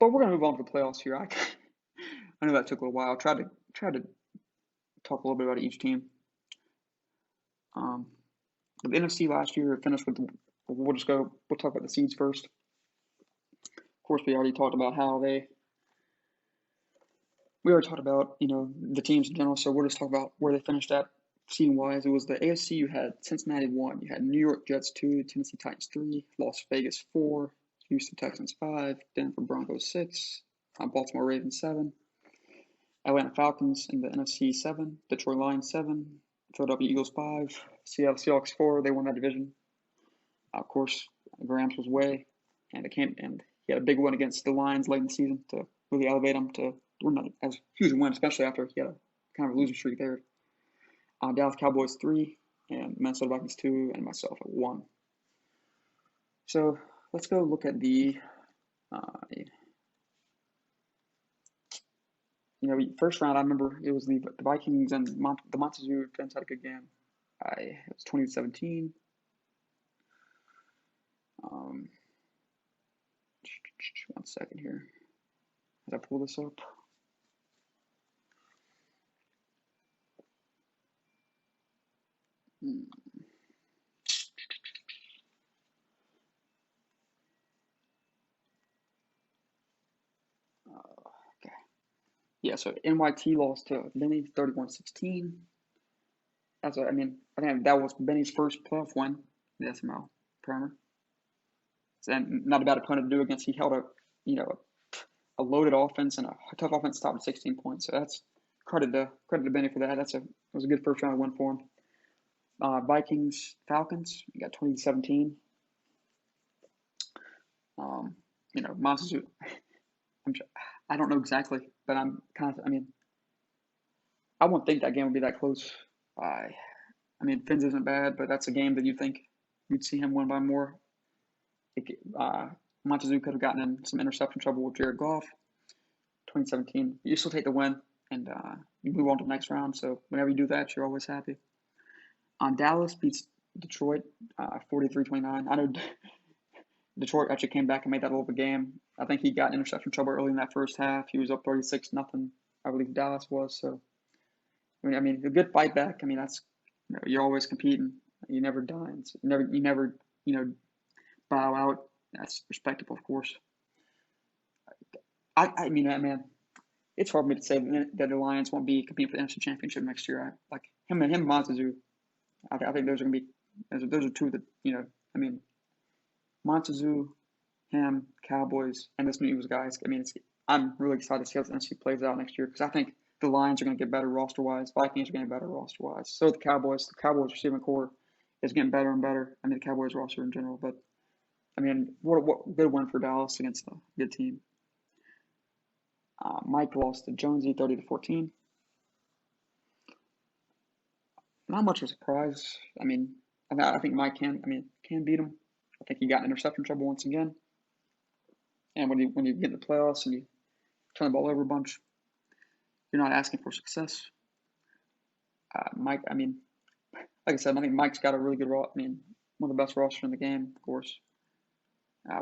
[SPEAKER 1] But we're going to move on to the playoffs here. I know that took a little while. I tried to talk a little bit about each team. The NFC last year finished with we'll talk about the seeds first. Of course, we already talked about the teams in general, so we'll just talk about where they finished at seeding-wise. It was the AFC. You had Cincinnati 1, you had New York Jets 2, Tennessee Titans 3, Las Vegas 4, Houston Texans 5, Denver Broncos 6, Baltimore Ravens 7, Atlanta Falcons in the NFC 7, Detroit Lions 7, Philadelphia Eagles 5, Seattle Seahawks 4. They won that division. Of course, Rams was way, and he had a big win against the Lions late in the season to really elevate him to as a huge win, especially after he had a kind of a losing streak there. Dallas Cowboys 3, and Minnesota Vikings 2, and myself at 1. So let's go look at the first round. I remember it was the Vikings and the Montezuma Fans had a good game. It was 20-17. One second here as I pull this up. Okay. Yeah, so NYT lost to Benny 31-16. I think that was Benny's first playoff win, the SML Primer. And not a bad opponent to do against. He held a loaded offense and a tough offense, stopped at 16 points. So that's credit to Benny for that. It was a good first round win for him. Vikings Falcons, you got 20-17. Montezuma. I don't know exactly, but I'm kind of. I wouldn't think that game would be that close. Fins isn't bad, but that's a game that you think you'd see him win by more. Montezuma could have gotten in some interception trouble with Jared Goff. 2017, you still take the win, and you move on to the next round. So whenever you do that, you're always happy. Dallas beats Detroit 43-29. I know Detroit actually came back and made that a little bit game. I think he got interception trouble early in that first half. He was up 36-0. I believe Dallas was. So a good fight back. That's you're always competing. You never die. You never bow out. That's respectable, of course. I mean, man, it's hard for me to say that the Lions won't be competing for the NFC Championship next year. Like him and Montazu. I think those are gonna be those are two that I mean, Montazu, him, Cowboys, and this new Eagles guys. I mean, I'm really excited to see how the NFC plays out next year because I think the Lions are going to get better roster wise. Vikings are getting better roster wise. So the Cowboys. The Cowboys receiving core is getting better and better. I mean, the Cowboys roster in general, but I mean, what good win for Dallas against a good team. Mike lost to Jonesy 30-14. Not much of a surprise. I think Mike can beat him. I think he got in interception trouble once again. And when you get in the playoffs and you turn the ball over a bunch, you're not asking for success. Mike, like I said, I think Mike's got a really good one of the best rosters in the game, of course.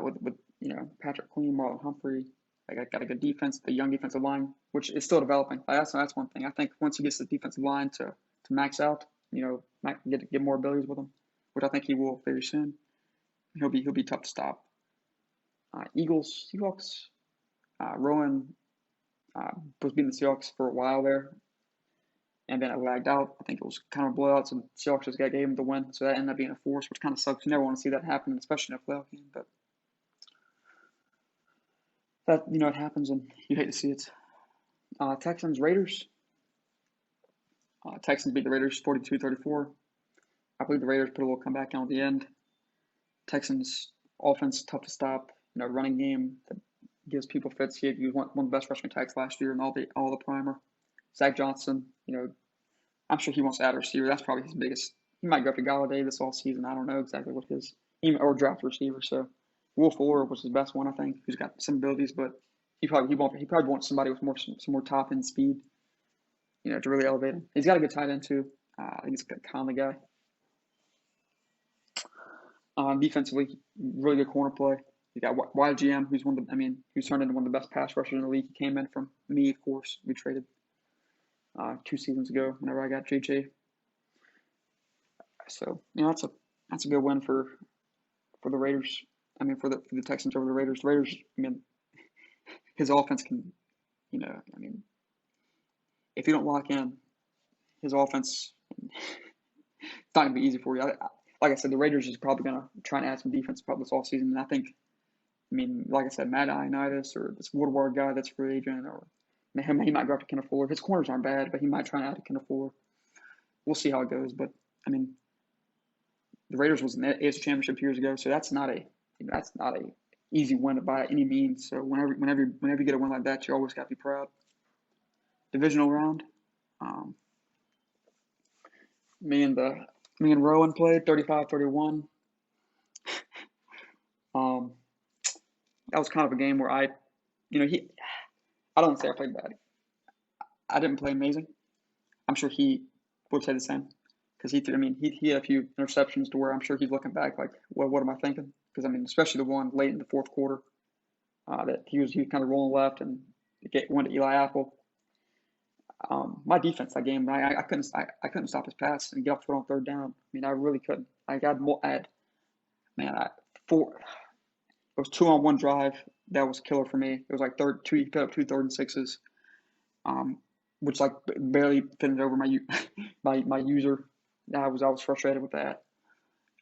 [SPEAKER 1] With Patrick Queen, Marlon Humphrey, got a good defense, the young defensive line, which is still developing. That's one thing. I think once he gets the defensive line to max out, Mike can get more abilities with him, which I think he will very soon. He'll be tough to stop. Eagles, Seahawks. Rowan was beating the Seahawks for a while there, and then it lagged out. I think it was kind of a blowout, so the Seahawks just gave him the win, so that ended up being a force, which kind of sucks. You never want to see that happen, especially in a playoff game, but that it happens, and you hate to see it. Texans, Raiders. Texans beat the Raiders 42-34. I believe the Raiders put a little comeback on at the end. Texans offense tough to stop. Running game that gives people fits. He was one of the best rushing attacks last year in all the primer. Zach Johnson, I'm sure he wants to add a receiver. That's probably his biggest. He might go after Galladay this all season. I don't know exactly what or draft a receiver. So Will Fuller was his best one, I think, who's got some abilities, but he probably wants somebody with some more top end speed, to really elevate him. He's got a good tight end too. I think he's a Conley guy. Defensively, really good corner play. You got YGM, who's turned into one of the best pass rushers in the league. He came in from me, of course. We traded 2 seasons ago whenever I got JJ. So that's a good win for the Raiders. For the Texans over the Raiders. The Raiders, his offense can, if you don't lock in his offense, it's not gonna be easy for you. Like I said, the Raiders is probably gonna try and add some defense probably this offseason, and I think, like I said, Matt Ioannidis or this Woodward guy that's free agent, or he might go after Kenneth Fuller. His corners aren't bad, but he might try and add a Kenneth Fuller. We'll see how it goes, but the Raiders was in the AFC Championship years ago, so that's not a easy win by any means. So whenever you get a win like that, you always got to be proud. Divisional round. Me and Rowan played 35-31. That was kind of a game where I don't say I played bad. I didn't play amazing. I'm sure he would say the same because he had a few interceptions to where I'm sure he's looking back like, what am I thinking? Because especially the one late in the fourth quarter that he was kind of rolling left and went to Eli Apple. My defense that game, I couldn't stop his pass and get off foot on third down. I really couldn't. It was 2-on-1 drive. That was killer for me. It was like he put up 2 3rd and 6s, which barely fitted over my user. I was frustrated with that.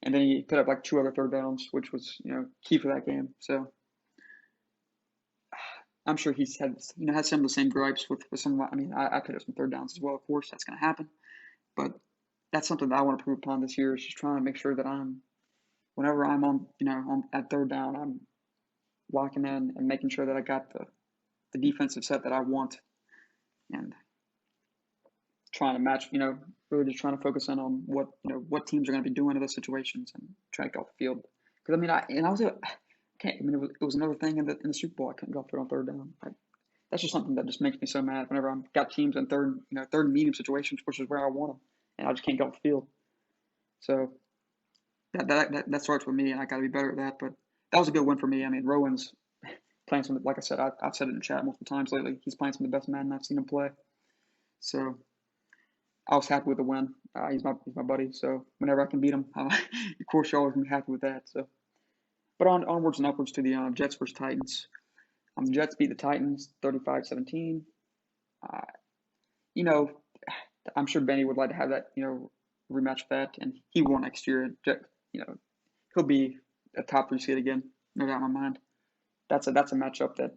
[SPEAKER 1] And then he put up 2 other 3rd downs, which was key for that game. So I'm sure he's had some of the same gripes with some of I put up some 3rd downs as well. Of course, that's going to happen, but that's something that I want to prove upon this year. Is just trying to make sure that whenever I'm on at 3rd down, I'm locking in and making sure that I got the defensive set that I want, and trying to match. Really just trying to focus in on what teams are going to be doing in those situations and try to get off the field. Because it was another thing in the Super Bowl. I couldn't go off on 3rd down. That's just something that just makes me so mad whenever I've got teams in third and medium situations, which is where I want them, and I just can't get off the field. So that starts with me, and I got to be better at that. But that was a good win for me. Rowan's playing some, like I said, I've said it in chat multiple times lately. He's playing some of the best Madden I've seen him play. So I was happy with the win. He's my buddy, so whenever I can beat him, of course you're always gonna be happy with that. So, but onwards and upwards to the Jets versus Titans. The Jets beat the Titans 35-17. Uh, you know, I'm sure Benny would like to have that rematch of that, and he won next year. He'll be a top 3 seed again, no doubt in my mind. That's a matchup that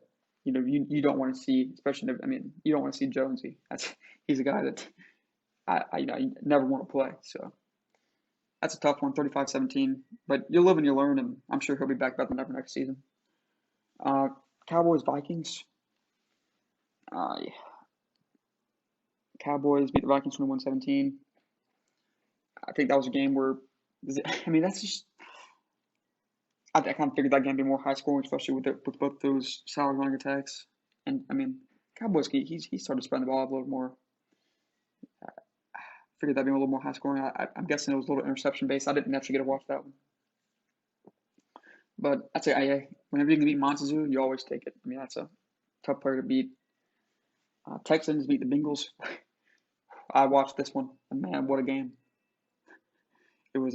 [SPEAKER 1] you don't want to see, especially you don't want to see Jonesy. He's a guy that I never want to play. So that's a tough one, 35-17. But you live and you learn, and I'm sure he'll be back better than ever next season. Cowboys Vikings. Cowboys beat the Vikings 21-17. I think that was a game where, that's just. I kind of figured that game would be more high scoring, especially with both those solid running attacks. And Cowboys, he started spreading the ball a little more. Figured that'd be a little more high scoring. I'm guessing it was a little interception based. I didn't actually get to watch that one. But I'd say whenever you can beat Montezuma, you always take it. That's a tough player to beat. Texans beat the Bengals. I watched this one, and man, what a game! It was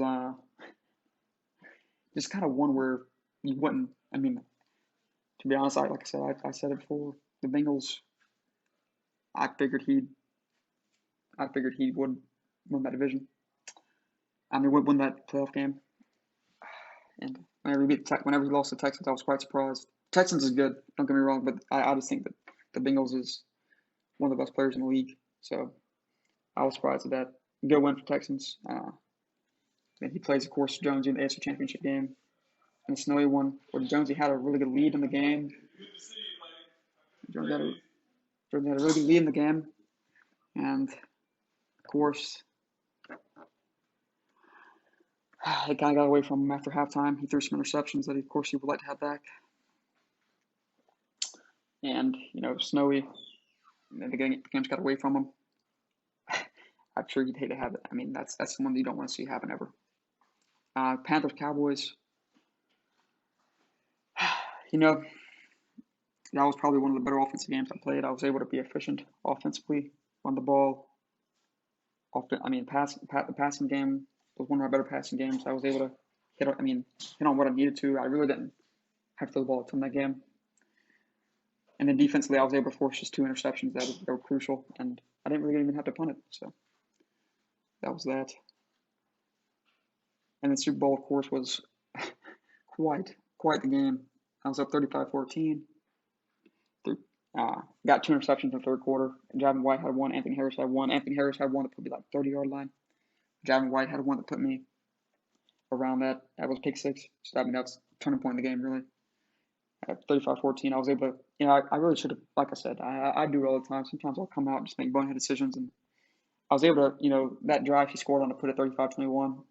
[SPEAKER 1] just kind of one where you wouldn't. To be honest, like I said, I said it before. The Bengals. I figured he would win that division. Would win that playoff game. And whenever he lost to Texans, I was quite surprised. Texans is good, don't get me wrong, but I just think that the Bengals is one of the best players in the league. So I was surprised at that. Good win for Texans. And he plays, of course, Jonesy in the AFC Championship game. And the snowy one, where Jonesy had a really good lead in the game. Jonesy had a really good lead in the game. And, of course, it kind of got away from him after halftime. He threw some interceptions that, of course, he would like to have back. And, snowy, the game's got away from him. I'm sure you'd hate to have it. That's the one that you don't want to see happen ever. Panthers, Cowboys. That was probably one of the better offensive games I played. I was able to be efficient offensively, run the ball. The passing game was one of my better passing games. I was able to hit on what I needed to. I really didn't have to throw the ball a ton that game. And then defensively, I was able to force just 2 interceptions that were crucial, and I didn't really even have to punt it. So that was that. And the Super Bowl, of course, was quite the game. I was up 35-14. Got 2 interceptions in the third quarter. Javin White had one. Anthony Harris had one. Anthony Harris had one that put me like 30-yard line. Javin White had one that put me around that. That was pick 6. So that's turning point in the game, really. At 35-14, I was able to, I really should have, like I said, I do it all the time. Sometimes I'll come out and just make bonehead decisions. And I was able to, that drive he scored on to put it 35-21.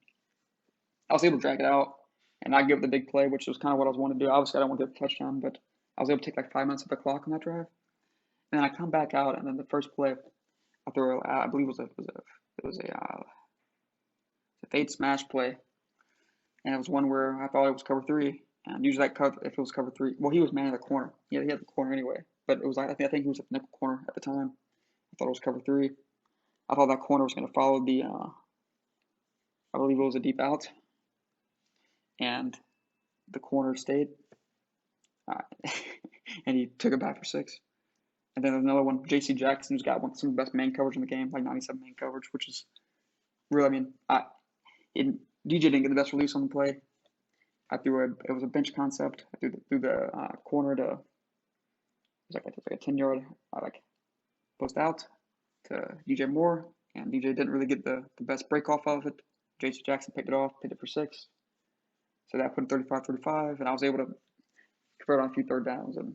[SPEAKER 1] I was able to drag it out and not give it the big play, which was kind of what I was wanting to do. Obviously, I don't want to get a touchdown, but I was able to take like 5 minutes of the clock on that drive. And then I come back out, and then the first play, I threw, I believe it was a fade smash play, and it was one where I thought it was cover 3. And usually if it was cover 3, well, he was manning the corner. Yeah, he had the corner anyway, but it was I think he was at the nickel corner at the time. I thought it was cover 3. I thought that corner was going to follow the, I believe it was a deep out, and the corner stayed, and he took it back for 6. And then another one, J.C. Jackson, who's got some of the best man coverage in the game, like 97 man coverage, which is really, DJ didn't get the best release on the play. It was a bench concept. I threw the corner to, it was like a 10-yard post out to DJ Moore, and DJ didn't really get the best break off of it. J.C. Jackson picked it for 6. So that put it 35-35, and I was able to convert on a few third downs and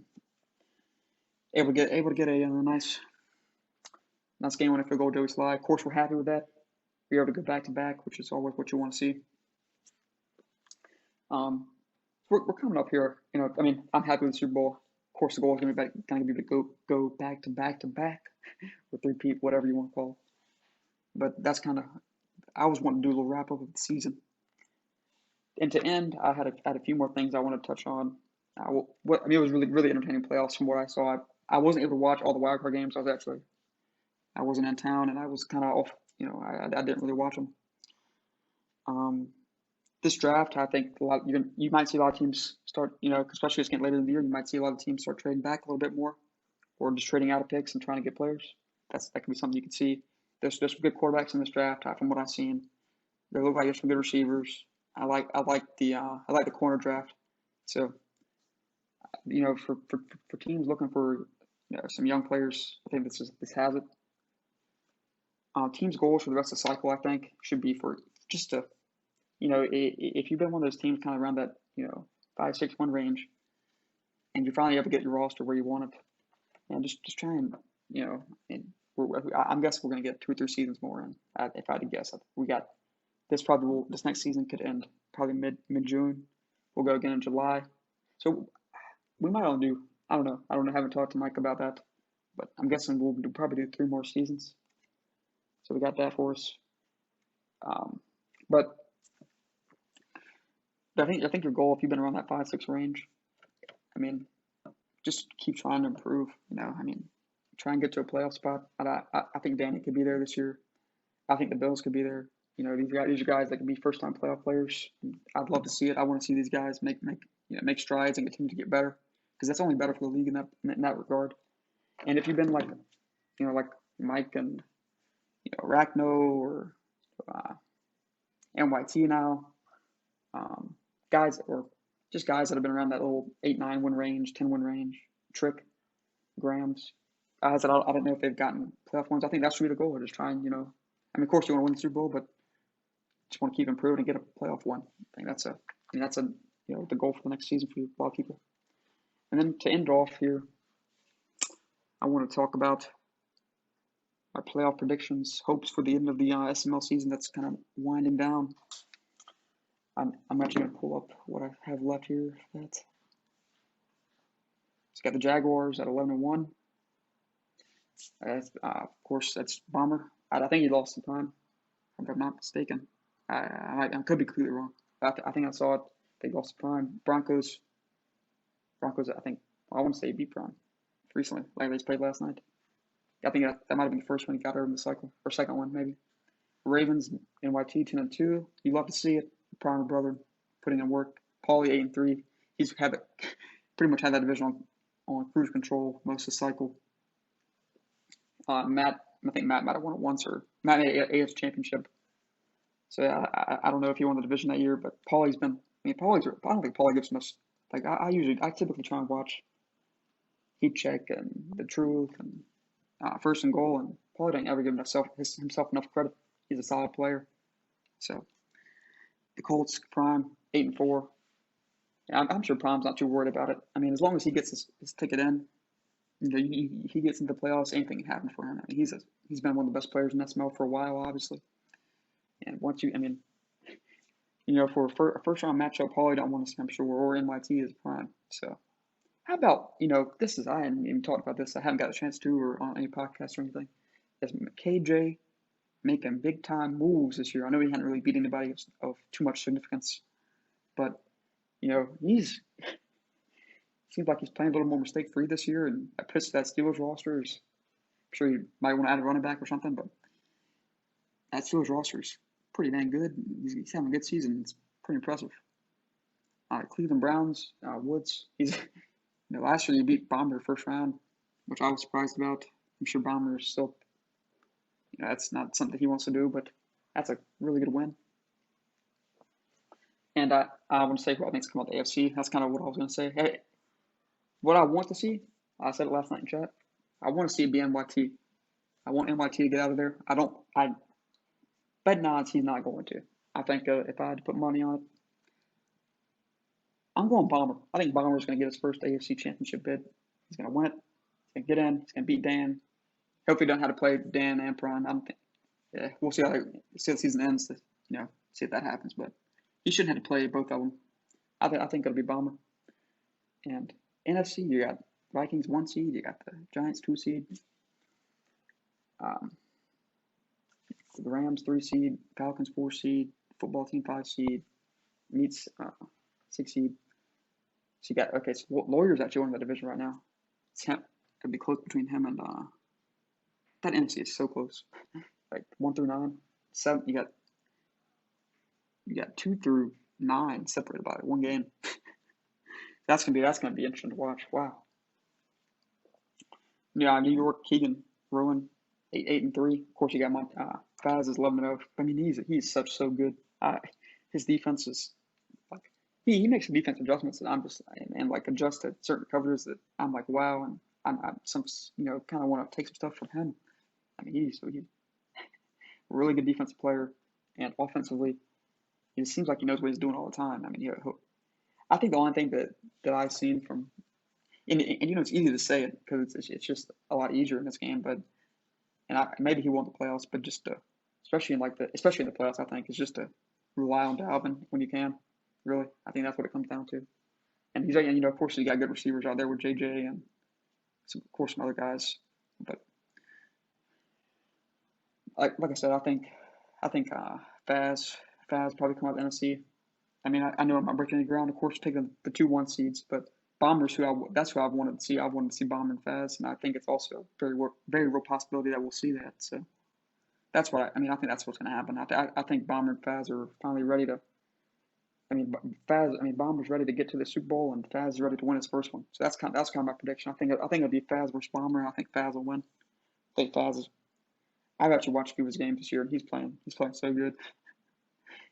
[SPEAKER 1] able to get a nice game-winning field goal, Joey Sly. Of course, we're happy with that. We were able to go back-to-back, which is always what you want to see. We're coming up here. I'm happy with the Super Bowl. Of course, the goal is going to be to go back-to-back, or 3-peat, whatever you want to call it. But that's kind of, I was wanting to do a little wrap-up of the season. And to end, I had a few more things I wanted to touch on. It was really, really entertaining playoffs from what I saw. I wasn't able to watch all the wildcard games. I wasn't in town, and I was kind of off I didn't really watch them. This draft, I think you might see a lot of teams start, especially as getting later in the year, you might see a lot of teams start trading back a little bit more, or just trading out of picks and trying to get players. That could be something you could see. There's some good quarterbacks in this draft, from what I've seen. There look like there's some good receivers. I like the corner draft. So, for teams looking for some young players, I think this has it. Teams' goals for the rest of the cycle, I think, should be for just to, if you've been one of those teams kind of around that 5-6-1 range, and you finally able to get your roster where you want it, and just try and and I'm guessing we're going to get 2 or 3 seasons more in. If I had to guess, we got this next season could end probably mid June. We'll go again in July, so we might only do, I don't know. I haven't talked to Mike about that, but I'm guessing we'll probably do 3 more seasons. So we got that for us. But I think your goal, if you've been around that 5-6 range, I mean, just keep trying to improve. Try and get to a playoff spot. I think Danny could be there this year. I think the Bills could be there. These are guys that could be first-time playoff players. I'd love to see it. I want to see these guys make strides and continue to get better, because that's only better for the league in that regard. And if you've been like Mike and Rachno or NYT now, guys that have been around that little 8-9 win range, 10 win range, Trick, Grams, guys that I don't know if they've gotten playoff wins. I think that should be the goal. Just try and of course you want to win the Super Bowl, but just want to keep improving and get a playoff one. I think that's the goal for the next season for a lot of people. And then to end off here, I want to talk about my playoff predictions, hopes for the end of the SML season that's kind of winding down. I'm actually going to pull up what I have left here. It's got the Jaguars at 11-1. Of course, that's Bomber. I think he lost some time, if I'm not mistaken. I could be completely wrong. I think I saw it. They lost the prime. Broncos, I think, I want to say beat prime recently. Like they played last night. I think that might have been the first one he got over in the cycle, or second one maybe. Ravens, NYT 10-2. You love to see it. Primer brother putting in work. Paulie 8-3. He's pretty much had that division on cruise control most of the cycle. Matt, I think Matt might have won it once, or Matt made AFC Championship. So yeah, I don't know if he won the division that year, but Paulie's been. I don't think Paulie gives much. Like I typically try and watch Heat Check and The Truth and First and Goal, and Paulie doesn't ever give himself enough credit. He's a solid player. So the Colts prime 8-4. Yeah, I'm sure Prime's not too worried about it. As long as he gets his ticket in, he gets into the playoffs, anything can happen for him. He's been one of the best players in SML for a while, obviously. And once for a first round matchup, Paulie don't want to see, I'm sure, or NYT is prime. So how about, I hadn't even talked about this. I haven't got a chance to, or on any podcast or anything. Is KJ making big time moves this year? I know he hadn't really beat anybody of too much significance, but he's seems like he's playing a little more mistake free this year, and I pissed that Steelers roster is. I'm sure you might want to add a running back or something, but that Steelers roster is pretty dang good. He's having a good season. It's pretty impressive. Cleveland Browns, Woods. Last year he beat Bomber first round, which I was surprised about. I'm sure Bomber is still. That's not something he wants to do, but that's a really good win. And I want to say who I think's come out the AFC. That's kind of what I was going to say. Hey, what I want to see, I said it last night in chat. I want to see it be NYT. I want NYT to get out of there. I bet nods he's not going to. I think if I had to put money on it, I'm going Bomber. I think Bomber's going to get his first AFC championship bid. He's going to win it. He's going to get in. He's going to beat Dan. Hopefully, he don't have to play Dan and Prime. We'll see how the season ends. See if that happens. But he shouldn't have to play both of them. I think it'll be Bomber. And NFC, you got Vikings 1 seed. You got the Giants 2 seed. The Rams 3 seed. Falcons 4 seed. Football team 5 seed. Meets 6 seed. So you got so Lawyer's actually winning the division right now. It's him. It'll be close between him and that NFC is so close. like 1 through 9. 7, you got 2 through 9 separated by one game. That's gonna be interesting to watch. Wow. Yeah, New York, Keegan, Rowan, 8-3. Of course, you got Faz is 11-0. I mean, he's so good. His defense is like he makes the defense adjustments that I'm just and like adjust to certain coverages that I'm like wow, and I'm some kind of want to take some stuff from him. I mean, he's a really good defensive player, and offensively, it seems like he knows what he's doing all the time. I mean, I think the only thing that I've seen from and it's easy to say it because it's just a lot easier in this game, but maybe he won the playoffs, but just to, especially in the playoffs, I think is just to rely on Dalvin when you can. Really, I think that's what it comes down to. And he's of course, you got good receivers out there with JJ and of course some other guys, but like I said, I think Faz probably come out of the NFC. I mean, I know I'm not breaking any ground, of course, taking the 2-1 seeds, but Bombers, that's who I wanted to see. I wanted to see Bomber and Faz, and I think it's also a very real possibility that we'll see that. So that's what I think that's what's going to happen. I think Bomber and Faz are finally ready to. Bomber's ready to get to the Super Bowl, and Faz is ready to win his first one. So that's kind of my prediction. I think it'll be Faz versus Bomber, and I think Faz will win. I think Faz is. I've actually watched a few of his games this year, and he's playing so good.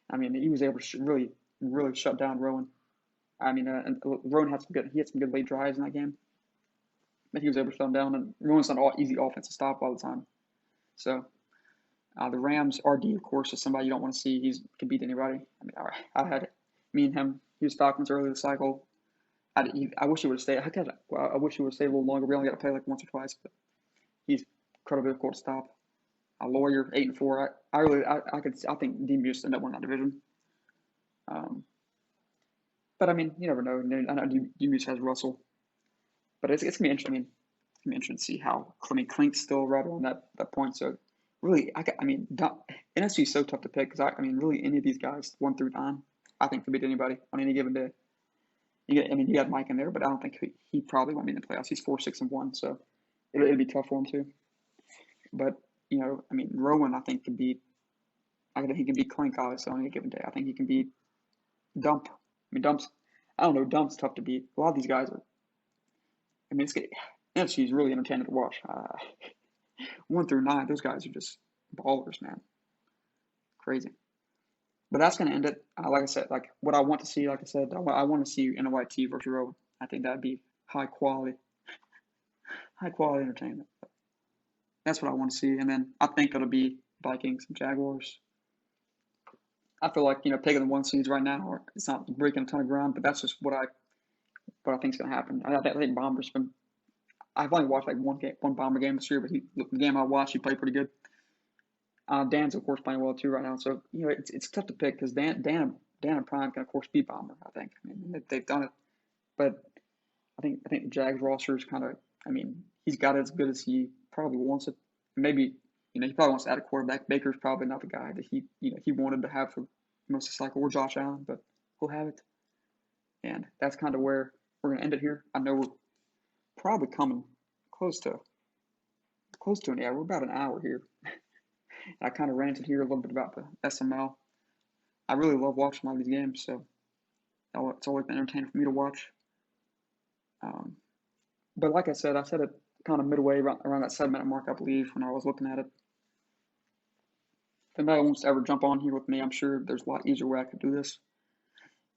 [SPEAKER 1] I mean, he was able to really shut down Rowan. I mean, and Rowan had some good late drives in that game, but he was able to shut him down. And Rowan's not all easy offense to stop all the time. So the Rams RD, of course, is somebody you don't want to see. He can beat anybody. I mean, I had me and him. He was Falcons early in the cycle. I wish he would have stayed. I wish he would have stayed a little longer. We only got to play like once or twice, but he's incredibly difficult to stop. A Lawyer 8-4. I think Dean Buse ended up winning that division. But I mean, you never know. I know Dean Buse has Russell, but it's gonna be interesting. I mean, it's gonna be interesting to see how Clink's still right on that point. So really, NFC is so tough to pick because really any of these guys 1 through 9, I think could beat anybody on any given day. You got Mike in there, but I don't think he probably won't be in the playoffs. He's 4-6-1, so it'll be tough for him too. But Rowan, I think can beat. I think he can beat Clink obviously on any given day. I think he can beat Dump. Dump's. I don't know. Dump's tough to beat. A lot of these guys are. NFC is really entertaining to watch. 1 through 9, those guys are just ballers, man. Crazy. But that's going to end it. Like I said, like what I want to see, like I said, I want to see NYT versus Rowan. I think that'd be high quality entertainment. That's what I want to see. And then I think it'll be Vikings and Jaguars. I feel like, taking the 1 seeds right now, it's not breaking a ton of ground, but that's just what I think is going to happen. I think Bomber's been. I've only watched like one Bomber game this year, but the game I watched, he played pretty good. Dan's of course playing well too right now, so it's tough to pick because Dan and Prime can of course beat Bomber. I think. They've done it, but I think the Jags roster is kind of. He's got it as good as he probably wants it. Maybe he probably wants to add a quarterback. Baker's probably not the guy that he wanted to have for most of the cycle, or Josh Allen, but he'll have it. And that's kind of where we're going to end it here. I know we're probably coming close to an hour. We're about an hour here. I kind of ranted here a little bit about the SML. I really love watching all these games, so it's always been entertaining for me to watch. But like I said it kind of midway around that 7-minute mark, I believe, when I was looking at it. If anybody wants to ever jump on here with me, I'm sure there's a lot easier way I could do this.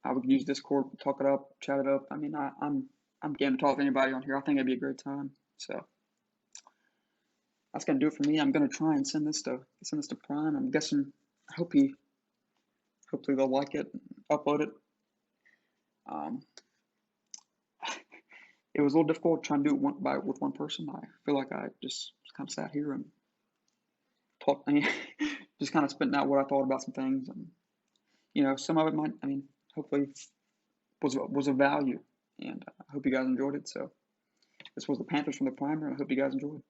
[SPEAKER 1] We could use Discord, talk it up, chat it up. I'm game to talk to anybody on here. I think it'd be a great time. So that's gonna do it for me. I'm gonna try and send this to Prime. I'm guessing. Hopefully they'll like it, and upload it. It was a little difficult trying to do it with one person. I feel like I just kind of sat here and talked. Just kind of spitting out what I thought about some things, and some of it might. Hopefully was of value, and I hope you guys enjoyed it. So this was the Panthers from the Primer, and I hope you guys enjoyed.